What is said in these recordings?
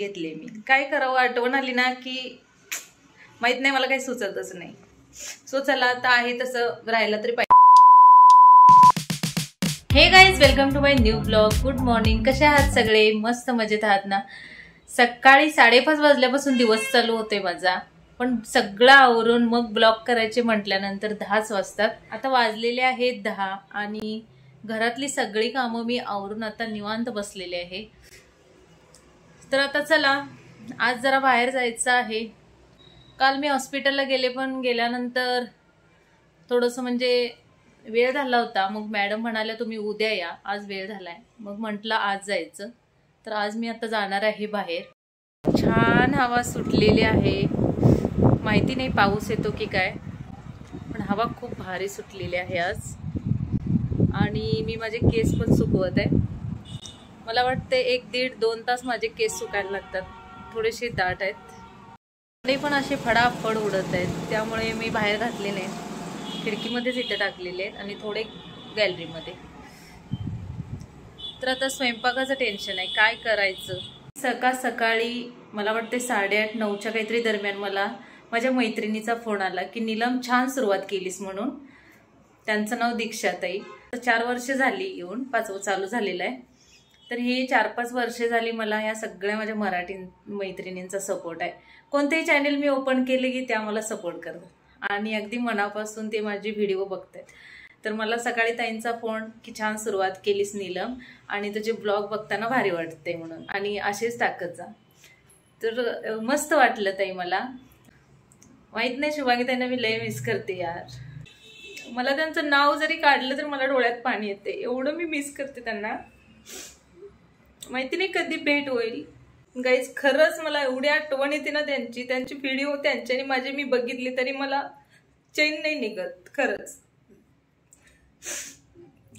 घेतले मी. काय करावं आठवण आली ना की माहित नाही, मला काही सुचतच नाही. सो चला आता आहे तसं राहायला तरी पाहिजे. Hey guys, welcome to my new blog. Good morning. कसे आहात सगळे? मस्त मजेत आहात ना? सकाळी 5:30 वाजल्यापासून दिवस चालू होते माझा, पण सगळं आवरून मग ब्लॉग करायचे म्हटल्यानंतर 10च वाजतात. आता वाजलेले आहेत 10 आणि घरातली सगळी कामं मी आवरून आता निवांत बसलेले आहे. तर आता चला, आज जरा बाहेर जायचं आहे. काल मी हॉस्पिटलला गेले, पण गेल्यानंतर थोडंसं म्हणजे वेळ झाला होता. मग मॅडम म्हणाल्या तुम्ही उद्या या, आज वेळ झालाय. मग म्हटलं आज जायचं. तर आज मी आता जाणार आहे बाहेर. छान हवा सुटलेली आहे. माहिती नाही पाऊस येतो की काय, पण हवा खूप भारी सुटलेली आहे आज. आणि मी माझे केस पण सुकवत आहे. मला वाटते 1-1.5-2 तास माझे केस सुकायला लागतात. थोडेसे दाट आहेत, ते पण असे फडाफड उडत आहेत. त्यामुळे मी बाहेर घातले नाहीत, खिडकीमध्येच इथे टाकलेले आहेत आणि थोडे गॅलरीमध्ये. तर आता स्वयंपाकाचं टेन्शन आहे, काय करायचं. सकाळी मला वाटते 8:30-9च्या काहीतरी दरम्यान मला माझ्या मैत्रिणीचा फोन आला की नीलम छान सुरुवात केलीस म्हणून. त्यांचं नाव दीक्षाताई. 4 वर्ष झाली येऊन, 5वं चालू झालेलं आहे. तर हे 4-5 वर्ष झाली मला या सगळ्या माझ्या मराठी मैत्रिणींचा सपोर्ट आहे. कोणतेही चॅनेल मी ओपन केले की त्या मला सपोर्ट करतात आणि अगदी मनापासून ते माझे व्हिडिओ बघतात. तर मला सकाळी ताईंचा फोन की छान सुरुवात केलीस नीलम आणि तुझे ब्लॉग बघताना भारी वाटते म्हणून, आणि असेच टाकत जा. तर मस्त वाटलं ताई मला. माहित नाही, शुभांगी त्यांना मी लय मिस करते यार. मला त्यांचं नाव जरी काढलं तर मला डोळ्यात पाणी येते, एवढं मी मिस करते त्यांना. माहिती नाही कधी भेट होईल गाईज. खरंच मला एवढी आठवण येते ना त्यांची व्हिडिओ त्यांच्याने माझे मी बघितली तरी मला चैन नाही निघत. खरंच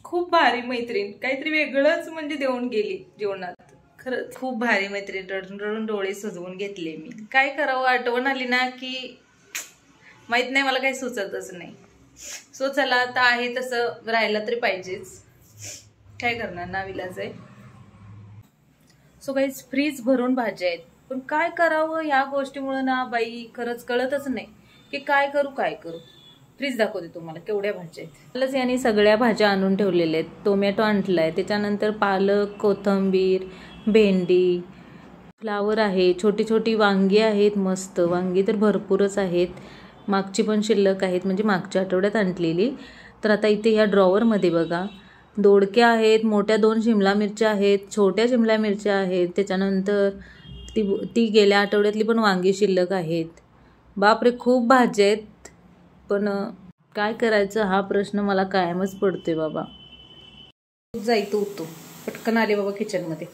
खूप भारी मैत्रीण, काहीतरी वेगळंच म्हणजे देऊन गेली जीवनात. खरंच खूप भारी मैत्रीण. रडून रडून डोळे सुजवून घेतले मी. काय करावं आठवण आली ना की माहित नाही, मला काही सुचतच नाही. सो चला आता आहे तसं राहायला तरी पाहिजेच, काय करणार, नाविलाज आहे. सो गाईज, फ्रीज भरून भाज्या आहेत, पण काय करावं या गोष्टीमुळे ना बाई खरंच कळतच नाही की काय करू. फ्रीज दाखवते तुम्हाला केवढ्या भाज्या आहेत. कालच यांनी सगळ्या भाज्या आणून ठेवलेल्या आहेत. टोमॅटो आणलाय, त्याच्यानंतर पालक, कोथिंबीर, भेंडी, फ्लावर आहे, छोटी छोटी वांगी आहेत. मस्त वांगी तर भरपूरच आहेत. मागची पण शिल्लक आहेत, म्हणजे मागच्या आठवड्यात आणलेली. तर आता इथे ह्या ड्रॉवरमध्ये बघा दोडक्या आहेत, मोठ्या 2 शिमला मिरच्या आहेत, छोट्या शिमला मिरच्या आहेत. त्याच्यानंतर ती गेल्या आठवड्यातली पण वांगी शिल्लक आहेत. बापरे, खूप भाज्या आहेत. पण काय करायचं हा प्रश्न मला कायमच पडतोय बाबा. जायतो पटकन आले बाबा किचनमध्ये.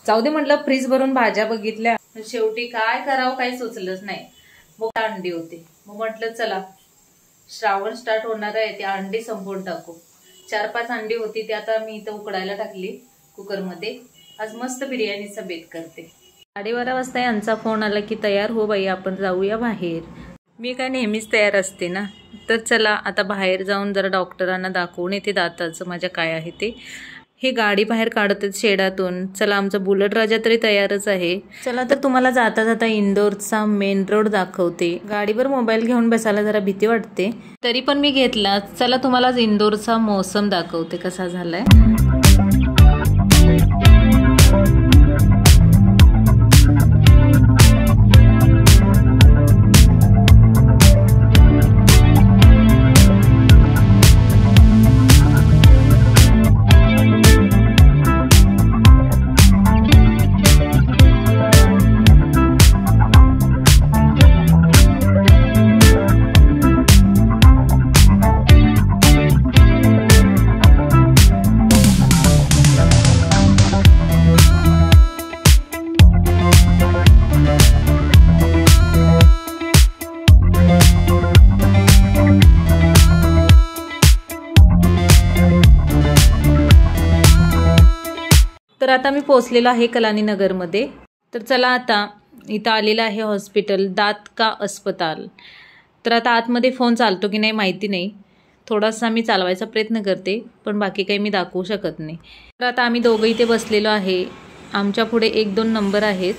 जाऊ दे म्हटलं, फ्रीज भरून भाज्या बघितल्या, शेवटी काय करावं काही सुचलंच नाही. मग अंडी होते, मग म्हटलं चला श्रावण स्टार्ट होणार आहे, ते अंडी संपवून टाकू. 4-5 अंडी होती, ते आता मी इथं उकडायला टाकली कुकरमध्ये. आज मस्त बिर्याणीचा बेत करते. 12:30 वाजता यांचा फोन आला की तयार हो बाई, आपण जाऊया बाहेर. मी काय नेहमीच तयार असते ना. तर चला आता बाहेर जाऊन जरा डॉक्टरांना दाखवून येते दाताचं माझ्या काय आहे ते. हे गाडी बाहेर काढत आहेत शेडातून. चला, आमचा बुलेट राजा तरी तयारच आहे. चला तर तुम्हाला जाता जाता इंदोरचा मेन रोड दाखवते. गाडीवर मोबाईल घेऊन बसायला जरा भीती वाटते, तरी पण मी घेतला. चला तुम्हाला इंदोरचा मौसम दाखवते कसा झालाय. तर आता मी पोहोचलेलो आहे कलानी नगरमध्ये. तर चला आता इथं आलेलं आहे हॉस्पिटल दात का अस्पताल. तर आता आतमध्ये फोन चालतो की नाही माहिती नाही, थोडासा मी चालवायचा प्रयत्न करते, पण बाकी काही मी दाखवू शकत नाही. तर आता आम्ही दोघं इथे बसलेलो आहे. आमच्या पुढे 1-2 नंबर आहेत.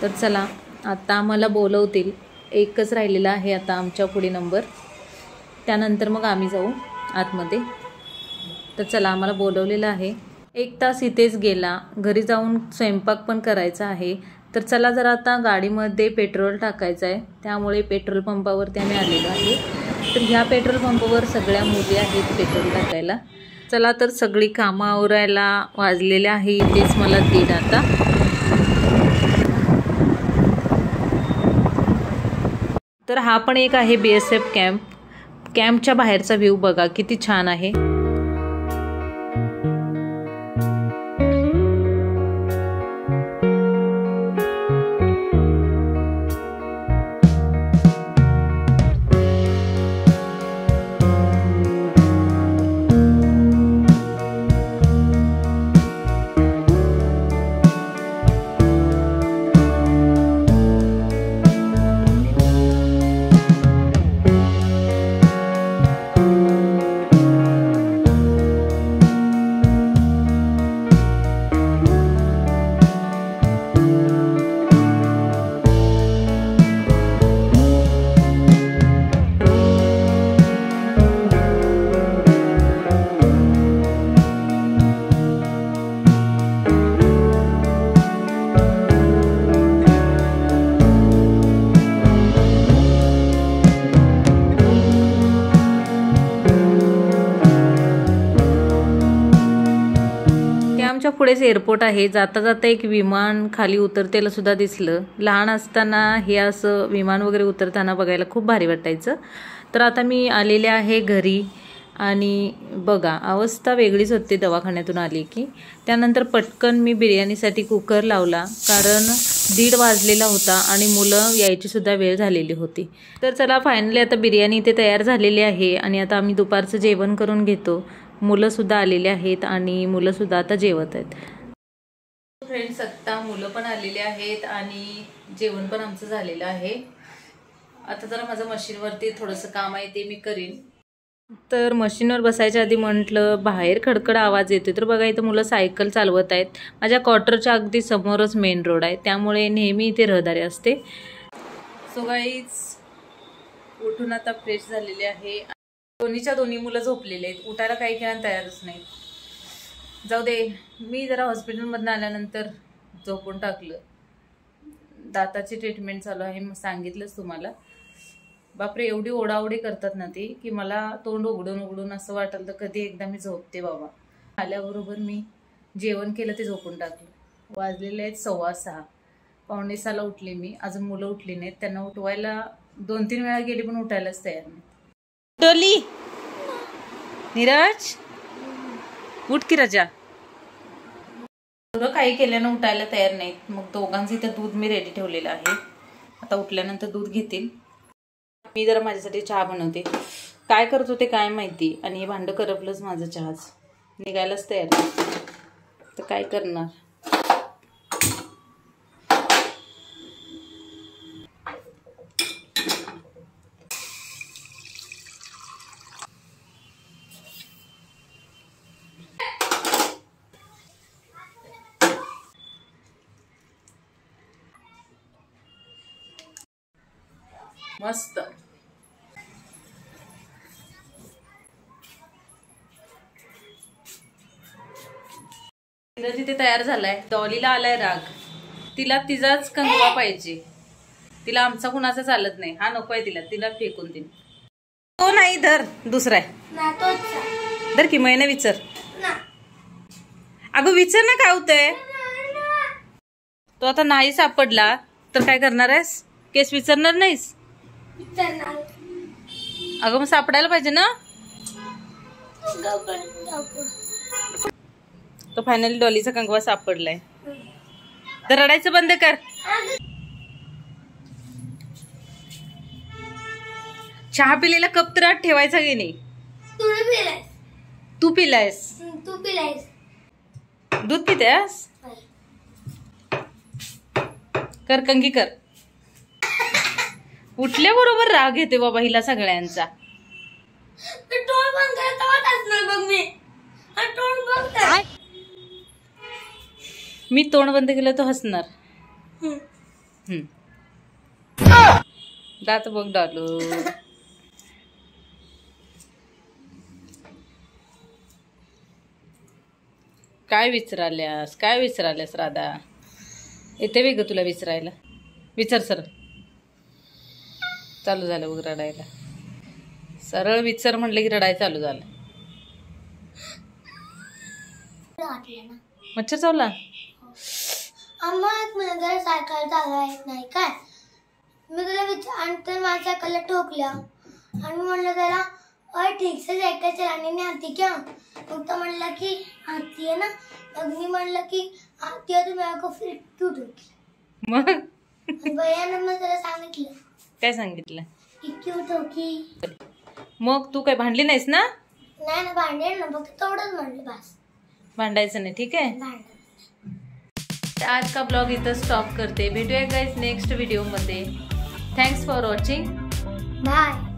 तर चला आता आम्हाला बोलवतील, एकच राहिलेला आहे आता आमच्या पुढे नंबर, त्यानंतर मग आम्ही जाऊ आतमध्ये. तर चला आम्हाला बोलवलेलं आहे. 1 तास इथेच गेला, घरी जाऊन स्वयंपाक पण करायचा आहे. तर चला जरा आता गाडीमध्ये पेट्रोल टाकायचं आहे, त्यामुळे पेट्रोल पंपावरती आम्ही आलेलो आहे. तर ह्या पेट्रोल पंपावर सगळ्या मुली आहेत पेट्रोल टाकायला. चला तर सगळी कामं आवरायला वाजलेले आहे इथेच मला 1:30 आता. तर हा पण एक आहे BSF कॅम्प. कॅम्पच्या बाहेरचा व्ह्यू बघा किती छान आहे. आमच्या पुढेच एअरपोर्ट आहे. जाता जाता एक विमान खाली उतरतेला सुद्धा दिसलं. लहान असताना हे असं विमान वगैरे उतरताना बघायला खूप भारी वाटायचं. तर आता मी आलेले आहे घरी आणि बघा अवस्था वेगळीच होती दवाखान्यातून आली की. त्यानंतर पटकन मी बिर्याणीसाठी कुकर लावला, कारण 1:30 वाजलेला होता आणि मुलं यायची सुद्धा वेळ झालेली होती. तर चला फायनली आता बिर्याणी इथे तयार झालेली आहे आणि आता आम्ही दुपारचं जेवण करून घेतो. मुलंसुद्धा आलेले आहेत आणि मुलंसुद्धा आता जेवत आहेत. फ्रेंड्स आत्ता मुलं पण आलेले आहेत आणि जेवण पण आमचं झालेलं आहे. आता जरा माझं मशीनवरती थोडंसं काम आहे ते मी करीन. तर मशीनवर बसायच्या आधी म्हटलं बाहेर खडखड आवाज येतो. तर बघा इथं मुलं सायकल चालवत आहेत. माझ्या क्वार्टरच्या अगदी समोरच मेन रोड आहे, त्यामुळे नेहमी इथे रहदारी असते. सो गाईज उठून आता फ्रेश झालेले आहे. दोन्ही मुलं झोपलेले आहेत, उठायला काही खेळायला तयारच नाही. जाऊ दे, मी जरा हॉस्पिटलमधून आल्यानंतर झोपून टाकलं. दाताची ट्रीटमेंट चालू आहे, मग सांगितलंच तुम्हाला. बापरे एवढी ओढाओढी करतात ना ती की मला तोंड उघडून असं वाटलं तर कधी एकदा मी झोपते बाबा. आल्याबरोबर मी जेवण केलं ते झोपून टाकलं. वाजलेले आहेत 6:15. 5:45ला उठले मी. अजून मुलं उठली नाहीत, त्यांना उठवायला 2-3 वेळा गेली पण उठायलाच तयार नाही. डोली नीरज उठ की रजा. सगळं काही केल्यानं उठायला तयार नाहीत. मग दोघांचं इथं दूध मी रेडी ठेवलेलं आहे. आता उठल्यानंतर दूध घेतील. मी जरा माझ्यासाठी चहा बनवते. काय करत होते काय माहिती, आणि हे भांडं करपलंच माझं. चहाच निघायलाच तयार नाही, तर काय करणार. मस्त तिथे तयार झालाय. डॉलीला आलाय राग. तिला तिचाच कंगवा पाहिजे. तिला आमचा कुणाचा चालत नाही. हा नकोय तिला, तिला फेकून देईन. तो नाही धर, दुसरा आहे धर की. मैने विचार. अगं विचार ना काय होतंय. तो आता नाही सापडला तर काय करणार आहेस. केस विचारणार नाहीस. अगं मग सापडायला पाहिजे ना. तो फायनली डॉलीचा कंगवा सापडलाय. तर रडायचं बंद कर. चहा पिलेला कप तर आत ठेवायचा की नाही. तू पिलायस. दूध पितेस. कर कंगी कर. उठल्याबरोबर राग येते बाबा हिला सगळ्यांचा. मी तोंड बंद केलं तर हसणार. दात बघ डालू. काय विचाराल्यास राधा? येते वेग तुला विचारायला? विचार सर. चालू झालं बघ रडायला. सरळ विचार म्हणलं की रडाय चालू झालं. मच्छर चावला? आम्हाला सायकल चालवा येत नाही काय. मी तुला विचार माझ्या सायकलला ठोकल्या आणि मी म्हणलं त्याला और ठीक से सायकल चलाने नहीं आती क्या? मग तो म्हणला की आती है ना. मग मी म्हणलं की आती है तो मेरे को फिर क्यों ठोकी? मग भैयानं मग त्याला सांगितलं. काय सांगितलं? की क्यों ठोकी. मग तू काय भांडली नाहीस ना? नाही ना, भांडेल ना, फक्त तेवढंच म्हणलं बस. भांडायचं नाही, ठीक आहे. आज का ब्लॉग इथं स्टॉप करते. भेटूया गाइस नेक्स्ट व्हिडिओमध्ये. Thanks for watching. बाय.